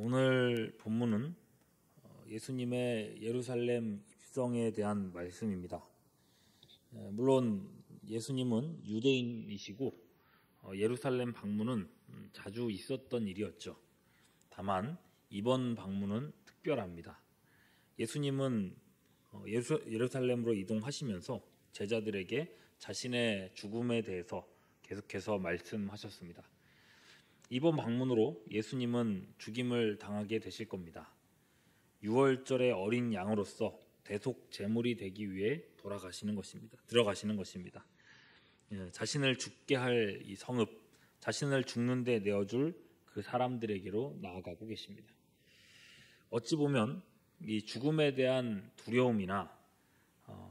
오늘 본문은 예수님의 예루살렘 입성에 대한 말씀입니다. 물론 예수님은 유대인이시고 예루살렘 방문은 자주 있었던 일이었죠. 다만 이번 방문은 특별합니다. 예수님은 예루살렘으로 이동하시면서 제자들에게 자신의 죽음에 대해서 계속해서 말씀하셨습니다. 이번 방문으로 예수님은 죽임을 당하게 되실 겁니다. 유월절의 어린 양으로서 대속 제물이 되기 위해 들어가시는 것입니다. 자신을 죽게 할 이 성읍, 자신을 죽는 데 내어줄 그 사람들에게로 나아가고 계십니다. 어찌 보면 이 죽음에 대한 두려움이나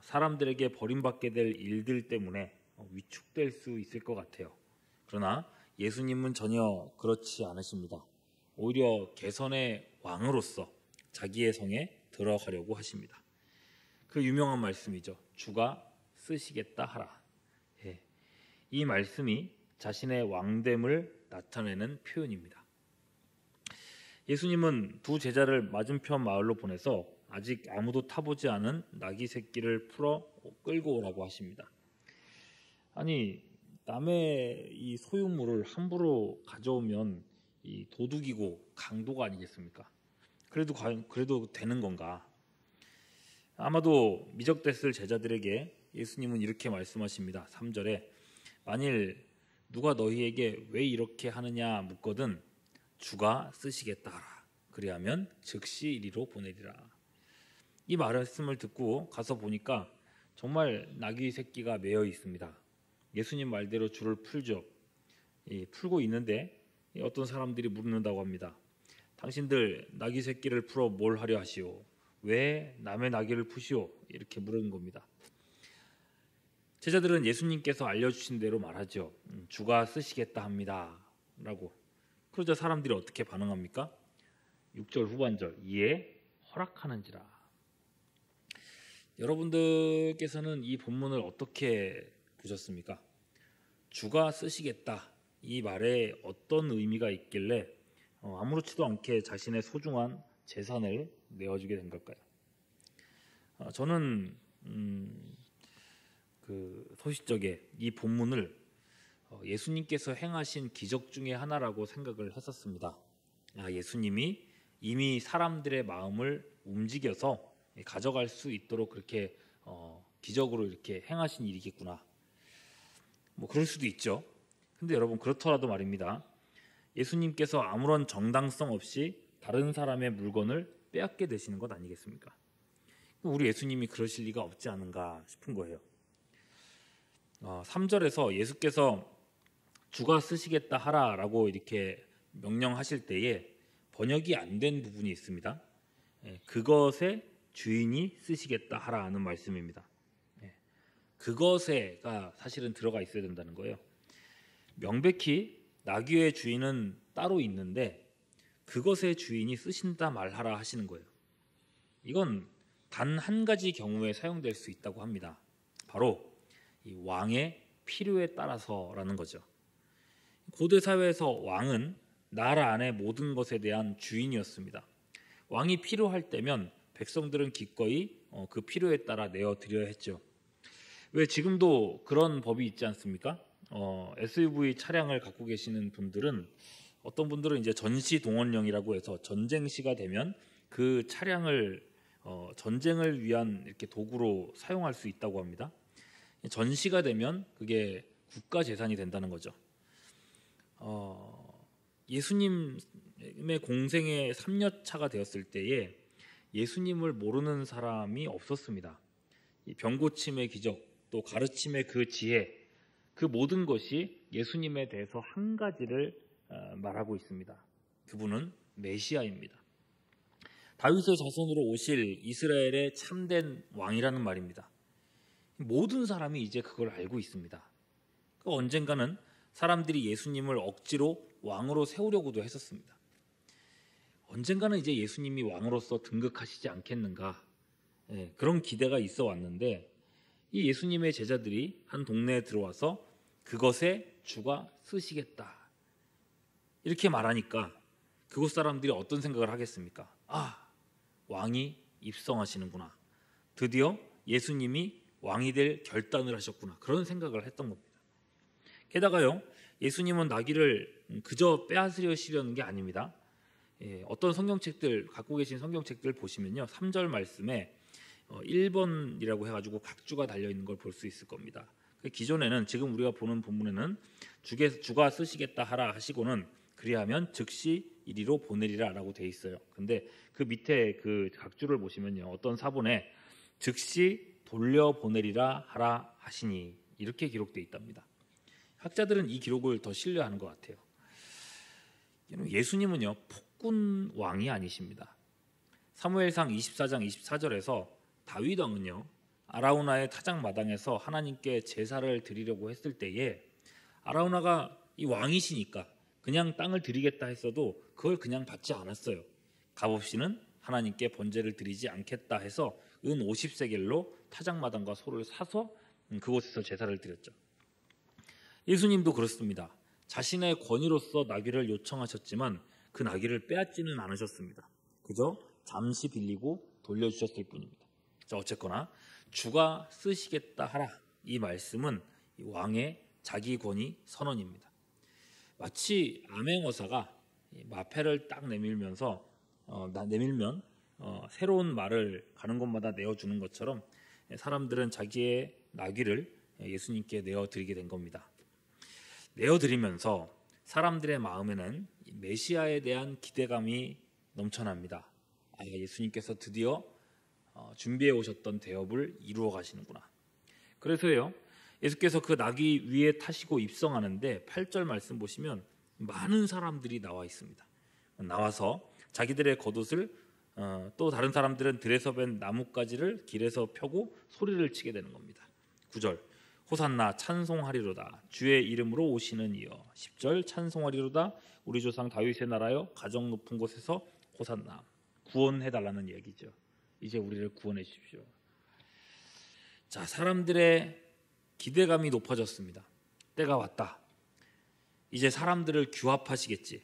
사람들에게 버림받게 될 일들 때문에 위축될 수 있을 것 같아요. 그러나 예수님은 전혀 그렇지 않으십니다. 오히려 개선의 왕으로서 자기의 성에 들어가려고 하십니다. 그 유명한 말씀이죠. 주가 쓰시겠다 하라. 이 말씀이 자신의 왕됨을 나타내는 표현입니다. 예수님은 두 제자를 맞은편 마을로 보내서 아직 아무도 타보지 않은 나귀 새끼를 풀어 끌고 오라고 하십니다. 아니, 남의 이 소유물을 함부로 가져오면 이 도둑이고 강도가 아니겠습니까? 그래도 되는 건가? 아마도 미적됐을 제자들에게 예수님은 이렇게 말씀하십니다. 3절에 만일 누가 너희에게 왜 이렇게 하느냐 묻거든 주가 쓰시겠다 하라. 그리하면 즉시 이리로 보내리라. 이 말씀을 듣고 가서 보니까 정말 나귀 새끼가 매여 있습니다. 예수님 말대로 줄을 풀죠. 풀고 있는데 어떤 사람들이 묻는다고 합니다. 당신들 나귀 새끼를 풀어 뭘 하려 하시오? 왜 남의 나귀를 푸시오? 이렇게 물은 겁니다. 제자들은 예수님께서 알려주신 대로 말하죠. 주가 쓰시겠다 합니다 라고. 그러자 사람들이 어떻게 반응합니까? 6절 후반절 이에 허락하는지라. 여러분들께서는 이 본문을 어떻게 보셨습니까? 주가 쓰시겠다 이 말에 어떤 의미가 있길래 아무렇지도 않게 자신의 소중한 재산을 내어주게 된 걸까요? 저는 소시적에 이 본문을 예수님께서 행하신 기적 중에 하나라고 생각을 했었습니다. 예수님이 이미 사람들의 마음을 움직여서 가져갈 수 있도록 그렇게 기적으로 이렇게 행하신 일이겠구나. 그럴 수도 있죠. 근데 여러분 그렇더라도 말입니다. 예수님께서 아무런 정당성 없이 다른 사람의 물건을 빼앗게 되시는 것 아니겠습니까? 우리 예수님이 그러실 리가 없지 않은가 싶은 거예요. 3절에서 예수께서 주가 쓰시겠다 하라라고 이렇게 명령하실 때에 번역이 안 된 부분이 있습니다. 그것의 주인이 쓰시겠다 하라는 말씀입니다. 그것에가 사실은 들어가 있어야 된다는 거예요. 명백히 나귀의 주인은 따로 있는데 그것의 주인이 쓰신다 말하라 하시는 거예요. 이건 단 한 가지 경우에 사용될 수 있다고 합니다. 바로 이 왕의 필요에 따라서라는 거죠. 고대 사회에서 왕은 나라 안의 모든 것에 대한 주인이었습니다. 왕이 필요할 때면 백성들은 기꺼이 그 필요에 따라 내어드려야 했죠. 왜 지금도 그런 법이 있지 않습니까? SUV 차량을 갖고 계시는 분들은 어떤 분들은 이제 전시 동원령이라고 해서 전쟁 시가 되면 그 차량을 전쟁을 위한 이렇게 도구로 사용할 수 있다고 합니다. 전시가 되면 그게 국가 재산이 된다는 거죠. 예수님의 공생의 3년 차가 되었을 때에 예수님을 모르는 사람이 없었습니다. 병고침의 기적, 또 가르침의 그 지혜, 그 모든 것이 예수님에 대해서 한 가지를 말하고 있습니다. 그분은 메시아입니다. 다윗의 자손으로 오실 이스라엘의 참된 왕이라는 말입니다. 모든 사람이 이제 그걸 알고 있습니다. 언젠가는 사람들이 예수님을 억지로 왕으로 세우려고도 했었습니다. 언젠가는 이제 예수님이 왕으로서 등극하시지 않겠는가, 그런 기대가 있어 왔는데 이 예수님의 제자들이 한 동네에 들어와서 그것에 주가 쓰시겠다 이렇게 말하니까 그곳 사람들이 어떤 생각을 하겠습니까? 아, 왕이 입성하시는구나. 드디어 예수님이 왕이 될 결단을 하셨구나. 그런 생각을 했던 겁니다. 게다가요, 예수님은 나귀를 그저 빼앗으려시려는 게 아닙니다. 어떤 성경책들, 갖고 계신 성경책들 보시면요, 3절 말씀에 1번이라고 해가지고 각주가 달려있는 걸 볼 수 있을 겁니다. 기존에는, 지금 우리가 보는 본문에는 주가 쓰시겠다 하라 하시고는 그리하면 즉시 이리로 보내리라 라고 돼 있어요. 근데 그 밑에 그 각주를 보시면요, 어떤 사본에 즉시 돌려보내리라 하라 하시니 이렇게 기록되어 있답니다. 학자들은 이 기록을 더 신뢰하는 것 같아요. 예수님은요, 폭군 왕이 아니십니다. 사무엘상 24장 24절에서 다윗 왕은요, 아라우나의 타작마당에서 하나님께 제사를 드리려고 했을 때에 아라우나가 이 왕이시니까 그냥 땅을 드리겠다 했어도 그걸 그냥 받지 않았어요. 값없이는 하나님께 번제를 드리지 않겠다 해서 은 50세겔로 타작마당과 소를 사서 그곳에서 제사를 드렸죠. 예수님도 그렇습니다. 자신의 권위로서 나귀를 요청하셨지만 그 나귀를 빼앗지는 않으셨습니다. 그저 잠시 빌리고 돌려주셨을 뿐입니다. 자, 어쨌거나 주가 쓰시겠다 하라, 이 말씀은 왕의 자기 권위 선언입니다. 마치 암행어사가 마패를 딱 내밀면 새로운 말을 가는 곳마다 내어주는 것처럼 사람들은 자기의 나귀를 예수님께 내어드리게 된 겁니다. 내어드리면서 사람들의 마음에는 메시아에 대한 기대감이 넘쳐납니다. 예수님께서 드디어 준비해 오셨던 대업을 이루어 가시는구나. 그래서요, 예수께서 그 나귀 위에 타시고 입성하는데 8절 말씀 보시면 많은 사람들이 나와 있습니다. 나와서 자기들의 겉옷을 또 다른 사람들은 들에서 벤 나뭇가지를 길에서 펴고 소리를 치게 되는 겁니다. 9절 호산나 찬송하리로다 주의 이름으로 오시는 이여. 10절 찬송하리로다 우리 조상 다윗의 나라여 가정 높은 곳에서 호산나. 구원해달라는 얘기죠. 이제 우리를 구원해 주십시오. 자, 사람들의 기대감이 높아졌습니다. 때가 왔다. 이제 사람들을 규합하시겠지.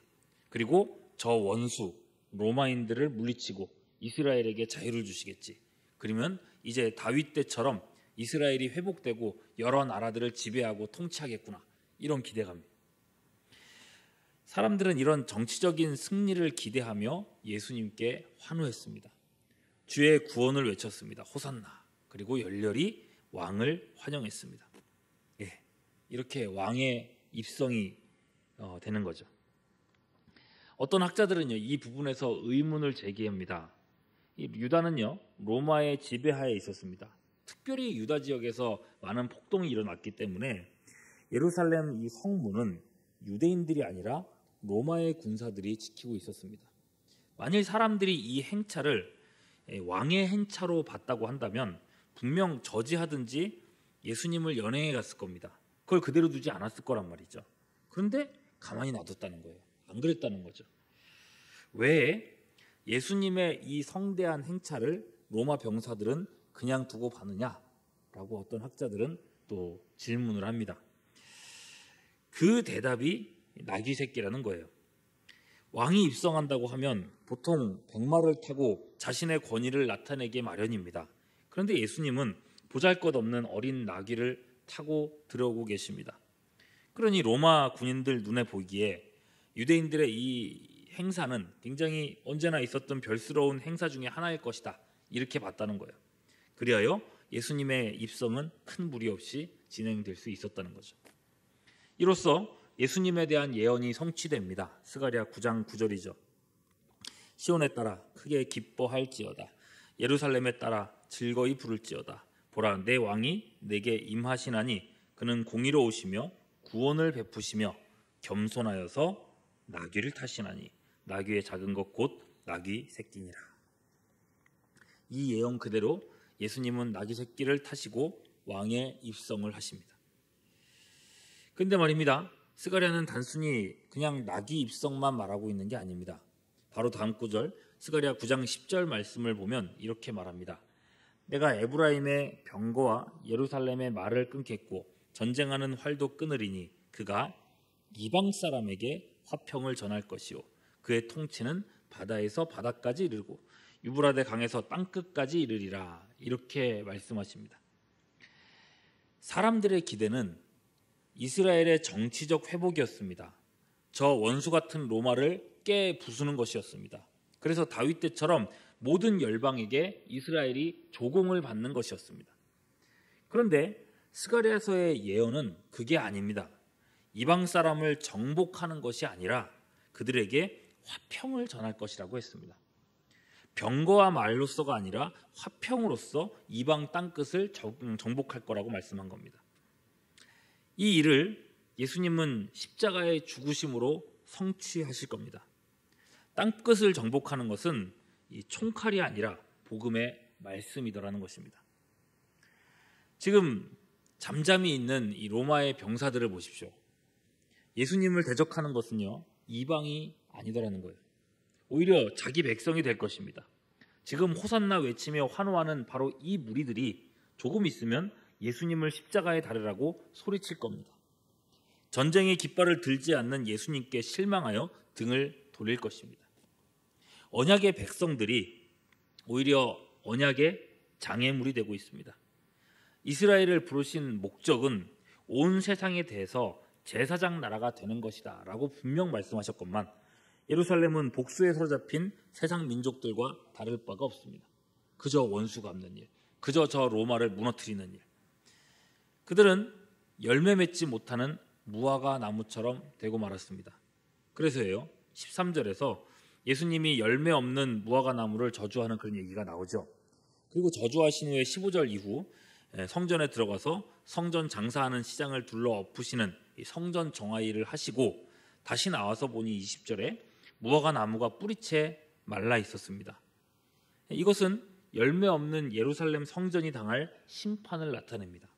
그리고 저 원수 로마인들을 물리치고 이스라엘에게 자유를 주시겠지. 그러면 이제 다윗 때처럼 이스라엘이 회복되고 여러 나라들을 지배하고 통치하겠구나. 이런 기대감. 사람들은 이런 정치적인 승리를 기대하며 예수님께 환호했습니다. 주의 구원을 외쳤습니다. 호산나. 그리고 열렬히 왕을 환영했습니다. 이렇게 왕의 입성이 되는 거죠. 어떤 학자들은요, 이 부분에서 의문을 제기합니다. 유다는요, 로마의 지배하에 있었습니다. 특별히 유다 지역에서 많은 폭동이 일어났기 때문에 예루살렘 이 성문은 유대인들이 아니라 로마의 군사들이 지키고 있었습니다. 만일 사람들이 이 행차를 왕의 행차로 봤다고 한다면 분명 저지하든지 예수님을 연행해 갔을 겁니다. 그걸 그대로 두지 않았을 거란 말이죠. 그런데 가만히 놔뒀다는 거예요. 안 그랬다는 거죠. 왜 예수님의 이 성대한 행차를 로마 병사들은 그냥 두고 봐느냐라고 어떤 학자들은 또 질문을 합니다. 그 대답이 나귀 새끼라는 거예요. 왕이 입성한다고 하면 보통 백마를 타고 자신의 권위를 나타내기 마련입니다. 그런데 예수님은 보잘것없는 어린 나귀를 타고 들어오고 계십니다. 그러니 로마 군인들 눈에 보기에 유대인들의 이 행사는 굉장히 언제나 있었던 별스러운 행사 중에 하나일 것이다. 이렇게 봤다는 거예요. 그리하여 예수님의 입성은 큰 무리 없이 진행될 수 있었다는 거죠. 이로써 예수님에 대한 예언이 성취됩니다. 스가랴 9장 9절이죠. 시온에 따라 크게 기뻐할지어다. 예루살렘에 따라 즐거이 부를지어다. 보라, 내 왕이 내게 임하시나니 그는 공의로우시며 구원을 베푸시며 겸손하여서 나귀를 타시나니 나귀의 작은 것 곧 나귀 새끼니라. 이 예언 그대로 예수님은 나귀 새끼를 타시고 왕의 입성을 하십니다. 근데 말입니다. 스가랴는 단순히 그냥 나귀 입성만 말하고 있는 게 아닙니다. 바로 다음 구절 스가랴 9장 10절 말씀을 보면 이렇게 말합니다. 내가 에브라임의 병거와 예루살렘의 말을 끊겠고 전쟁하는 활도 끊으리니 그가 이방 사람에게 화평을 전할 것이요 그의 통치는 바다에서 바다까지 이르고 유브라데 강에서 땅끝까지 이르리라. 이렇게 말씀하십니다. 사람들의 기대는 이스라엘의 정치적 회복이었습니다. 저 원수 같은 로마를 깨 부수는 것이었습니다. 그래서 다윗 때처럼 모든 열방에게 이스라엘이 조공을 받는 것이었습니다. 그런데 스가랴서의 예언은 그게 아닙니다. 이방 사람을 정복하는 것이 아니라 그들에게 화평을 전할 것이라고 했습니다. 병거와 말로서가 아니라 화평으로서 이방 땅끝을 정복할 거라고 말씀한 겁니다. 이 일을 예수님은 십자가의 죽으심으로 성취하실 겁니다. 땅끝을 정복하는 것은 이 총칼이 아니라 복음의 말씀이더라는 것입니다. 지금 잠잠히 있는 이 로마의 병사들을 보십시오. 예수님을 대적하는 것은요, 이방이 아니더라는 거예요. 오히려 자기 백성이 될 것입니다. 지금 호산나 외치며 환호하는 바로 이 무리들이 조금 있으면 예수님을 십자가에 달으라고 소리칠 겁니다. 전쟁의 깃발을 들지 않는 예수님께 실망하여 등을 돌릴 것입니다. 언약의 백성들이 오히려 언약의 장애물이 되고 있습니다. 이스라엘을 부르신 목적은 온 세상에 대해서 제사장 나라가 되는 것이다 라고 분명 말씀하셨건만 예루살렘은 복수에 사로잡힌 세상 민족들과 다를 바가 없습니다. 그저 원수 갚는 일, 그저 저 로마를 무너뜨리는 일. 그들은 열매 맺지 못하는 무화과 나무처럼 되고 말았습니다. 그래서요 13절에서 예수님이 열매 없는 무화과 나무를 저주하는 그런 얘기가 나오죠. 그리고 저주하신 후에 15절 이후 성전에 들어가서 성전 장사하는 시장을 둘러 엎으시는 성전 정화일을 하시고 다시 나와서 보니 20절에 무화과 나무가 뿌리채 말라 있었습니다. 이것은 열매 없는 예루살렘 성전이 당할 심판을 나타냅니다.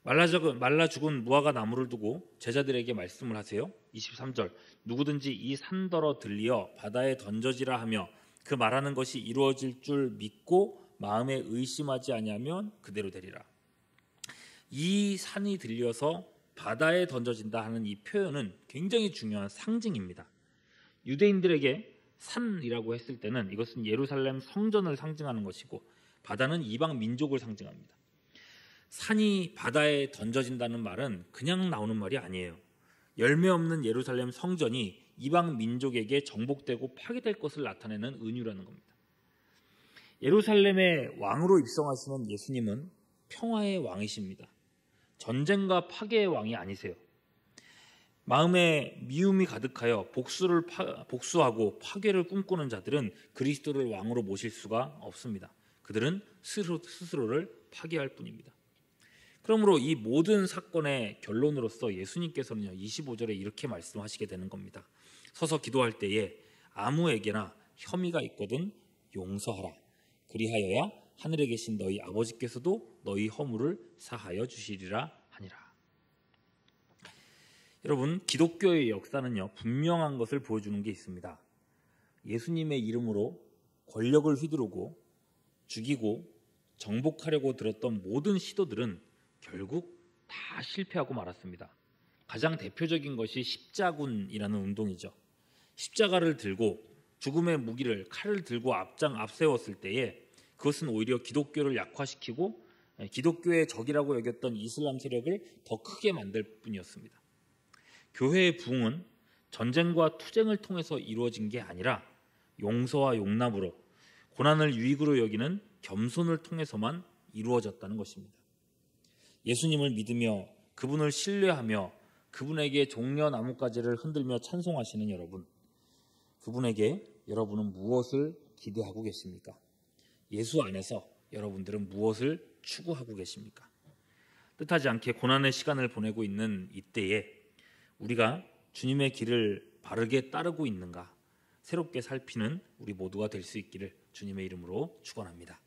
말라 죽은 무화과 나무를 두고 제자들에게 말씀을 하세요. 23절 누구든지 이 산더러 들리어 바다에 던져지라 하며 그 말하는 것이 이루어질 줄 믿고 마음에 의심하지 아니하면 그대로 되리라. 이 산이 들려서 바다에 던져진다 하는 이 표현은 굉장히 중요한 상징입니다. 유대인들에게 산이라고 했을 때는 이것은 예루살렘 성전을 상징하는 것이고 바다는 이방 민족을 상징합니다. 산이 바다에 던져진다는 말은 그냥 나오는 말이 아니에요. 열매 없는 예루살렘 성전이 이방 민족에게 정복되고 파괴될 것을 나타내는 은유라는 겁니다. 예루살렘의 왕으로 입성하시는 예수님은 평화의 왕이십니다. 전쟁과 파괴의 왕이 아니세요. 마음에 미움이 가득하여 복수하고 파괴를 꿈꾸는 자들은 그리스도를 왕으로 모실 수가 없습니다. 그들은 스스로를 파괴할 뿐입니다. 그러므로 이 모든 사건의 결론으로서 예수님께서는요 25절에 이렇게 말씀하시게 되는 겁니다. 서서 기도할 때에 아무에게나 혐의가 있거든 용서하라. 그리하여야 하늘에 계신 너희 아버지께서도 너희 허물을 사하여 주시리라 하니라. 여러분, 기독교의 역사는요 분명한 것을 보여주는 게 있습니다. 예수님의 이름으로 권력을 휘두르고 죽이고 정복하려고 들었던 모든 시도들은 결국 다 실패하고 말았습니다. 가장 대표적인 것이 십자군이라는 운동이죠. 십자가를 들고 죽음의 무기를 칼을 들고 앞세웠을 때에 그것은 오히려 기독교를 약화시키고 기독교의 적이라고 여겼던 이슬람 세력을 더 크게 만들 뿐이었습니다. 교회의 부흥은 전쟁과 투쟁을 통해서 이루어진 게 아니라 용서와 용납으로 고난을 유익으로 여기는 겸손을 통해서만 이루어졌다는 것입니다. 예수님을 믿으며 그분을 신뢰하며 그분에게 종려나뭇가지를 흔들며 찬송하시는 여러분, 그분에게 여러분은 무엇을 기대하고 계십니까? 예수 안에서 여러분들은 무엇을 추구하고 계십니까? 뜻하지 않게 고난의 시간을 보내고 있는 이때에 우리가 주님의 길을 바르게 따르고 있는가 새롭게 살피는 우리 모두가 될 수 있기를 주님의 이름으로 축원합니다.